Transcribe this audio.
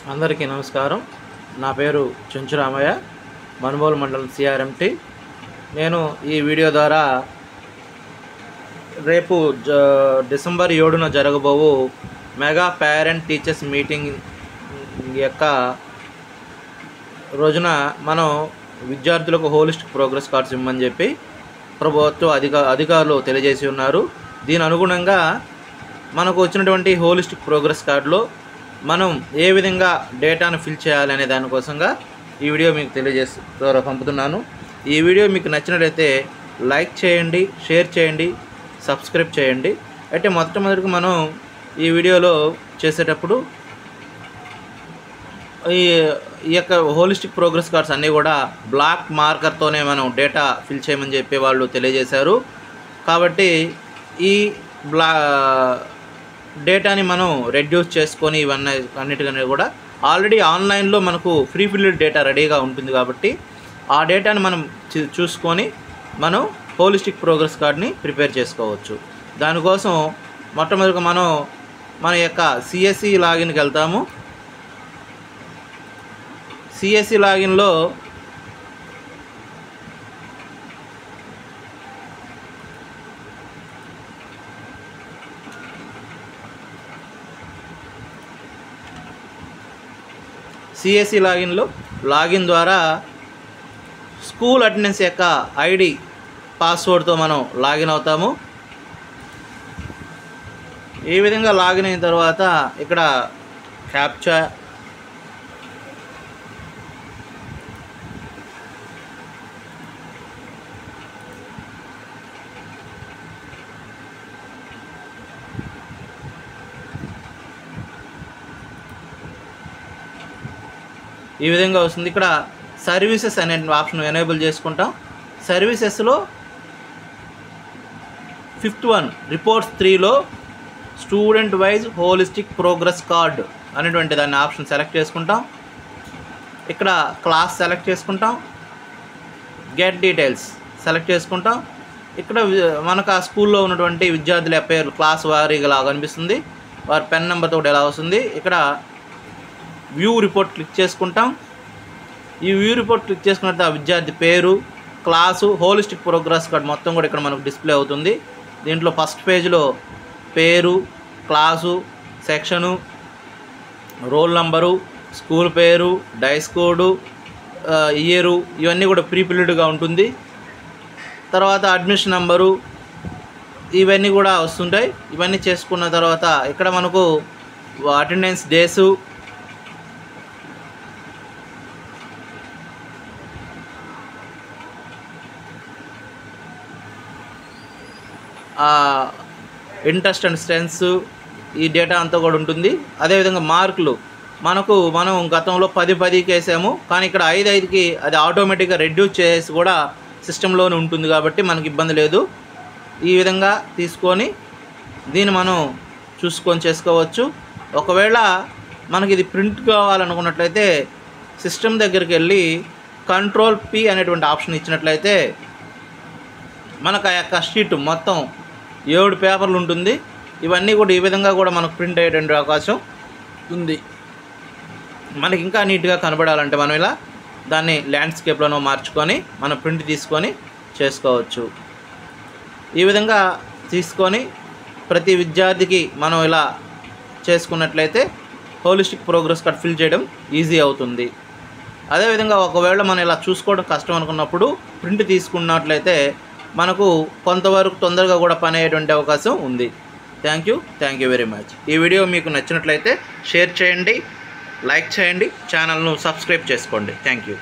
అందరికీ నమస్కారం. నా పేరు చెంచురామయ్య, మనుబోలు మండలం సిఆర్ఎంటి. నేను ఈ వీడియో ద్వారా రేపు డిసెంబర్ 7న జరగబోవు మెగా పేరెంట్ టీచర్స్ మీటింగ్ యొక్క రోజున మనం విద్యార్థులకు హోలిస్టిక్ ప్రోగ్రెస్ కార్డ్స్ ఇవ్వమని చెప్పి ప్రభుత్వ అధికారులు తెలియజేసి ఉన్నారు. దీని అనుగుణంగా మనకు వచ్చినటువంటి హోలిస్టిక్ ప్రోగ్రెస్ కార్డులో మనం ఏ విధంగా డేటాను ఫిల్ చేయాలి అనే దానికోసంగా ఈ వీడియో మీకు పంపుతున్నాను. ఈ వీడియో మీకు నచ్చినట్లయితే లైక్ చేయండి, షేర్ చేయండి, సబ్స్క్రైబ్ చేయండి. అయితే మొట్టమొదటిగా మనం ఈ వీడియోలో చేసేటప్పుడు ఈ యొక్క హోలిస్టిక్ ప్రోగ్రెస్ కార్డ్స్ అన్నీ కూడా బ్లాక్ మార్కర్తోనే మనం డేటా ఫిల్ చేయమని చెప్పి వాళ్ళు తెలియజేశారు. కాబట్టి ఈ డేటాని మనం రెడ్యూస్ చేసుకొని అన్నిటికన్నా కూడా ఆల్రెడీ ఆన్లైన్లో మనకు ఫ్రీ ఫిల్డ్ డేటా రెడీగా ఉంటుంది. కాబట్టి ఆ డేటాని మనం చూసుకొని మనం హోలిస్టిక్ ప్రోగ్రెస్ కార్డ్ని ప్రిపేర్ చేసుకోవచ్చు. దానికోసం మొట్టమొదటిగా మనం మన యొక్క సిఎస్సి లాగిన్కి వెళ్తాము. సిఎస్సి లాగిన్లో లాగిన్ ద్వారా స్కూల్ అటెండెన్స్ యొక్క ఐడి పాస్వర్డ్తో మనం లాగిన్ అవుతాము. ఈ విధంగా లాగిన్ అయిన తర్వాత ఇక్కడ క్యాప్చా, ఈ విధంగా వస్తుంది. ఇక్కడ సర్వీసెస్ అనే ఆప్షన్ ఎనేబుల్ చేసుకుంటాం. సర్వీసెస్లో 5th వన్ రిపోర్ట్స్ 3లో student wise holistic progress card అనేటువంటి దాన్ని ఆప్షన్ సెలెక్ట్ చేసుకుంటాం. ఇక్కడ క్లాస్ సెలెక్ట్ చేసుకుంటాం, గెట్ డీటెయిల్స్ సెలెక్ట్ చేసుకుంటాం. ఇక్కడ మనకు ఆ స్కూల్లో ఉన్నటువంటి విద్యార్థుల పేర్లు క్లాస్ వారీగా ఇలా కనిపిస్తుంది, వారి పెన్ నెంబర్ తోటి ఎలా వస్తుంది. ఇక్కడ వ్యూ రిపోర్ట్ క్లిక్ చేసుకుంటాం. ఈ వ్యూ రిపోర్ట్ క్లిక్ చేసుకున్న తర్వాత విద్యార్థి పేరు, క్లాసు, హోలిస్టిక్ ప్రోగ్రెస్ కార్డ్ మొత్తం కూడా ఇక్కడ మనకు డిస్ప్లే అవుతుంది. దీంట్లో ఫస్ట్ పేజ్లో పేరు, class, section, roll number, school పేరు, డైస్ కోడు, ఇయరు ఇవన్నీ కూడా ప్రీ ఫిల్డ్గా ఉంటుంది. తర్వాత అడ్మిషన్ నంబరు ఇవన్నీ కూడా వస్తుంటాయి. ఇవన్నీ చేసుకున్న తర్వాత ఇక్కడ మనకు attendance days, interest and strengths ఈ డేటా అంతా కూడా ఉంటుంది. అదేవిధంగా మార్కులు మనం గతంలో 10-10కి వేసాము, కానీ ఇక్కడ 5-5కి అది ఆటోమేటిక్గా రెడ్యూస్ చేసి కూడా సిస్టంలోనే ఉంటుంది. కాబట్టి మనకి ఇబ్బంది లేదు. ఈ విధంగా తీసుకొని దీన్ని మనం చూసుకొని చేసుకోవచ్చు. ఒకవేళ మనకి ఇది ప్రింట్ కావాలనుకున్నట్లయితే సిస్టమ్ దగ్గరికి వెళ్ళి Ctrl+P అనేటువంటి ఆప్షన్ ఇచ్చినట్లయితే మనకు ఆ యొక్క షీట్ మొత్తం 7 పేపర్లు ఉంటుంది. ఇవన్నీ కూడా ఈ విధంగా కూడా మనకు ప్రింట్ అయ్యేటువంటి అవకాశం ఉంది. మనకి ఇంకా నీట్గా కనబడాలంటే మనం ఇలా దాన్ని ల్యాండ్స్కేప్లోనో మార్చుకొని మనం ప్రింట్ తీసుకొని చేసుకోవచ్చు. ఈ విధంగా తీసుకొని ప్రతి విద్యార్థికి మనం ఇలా చేసుకున్నట్లయితే హోలిస్టిక్ ప్రోగ్రెస్ కార్డ్ ఫిల్ చేయడం ఈజీ అవుతుంది. అదేవిధంగా ఒకవేళ మనం ఇలా చూసుకోవడం కష్టం అనుకున్నప్పుడు ప్రింట్ తీసుకున్నట్లయితే మనకు కొంతవరకు తొందరగా కూడా పని అయ్యేటువంటి అవకాశం ఉంది. Thank you very much. ఈ వీడియో మీకు నచ్చినట్లయితే షేర్ చేయండి, లైక్ చేయండి, ఛానల్ను సబ్స్క్రైబ్ చేసుకోండి. Thank you.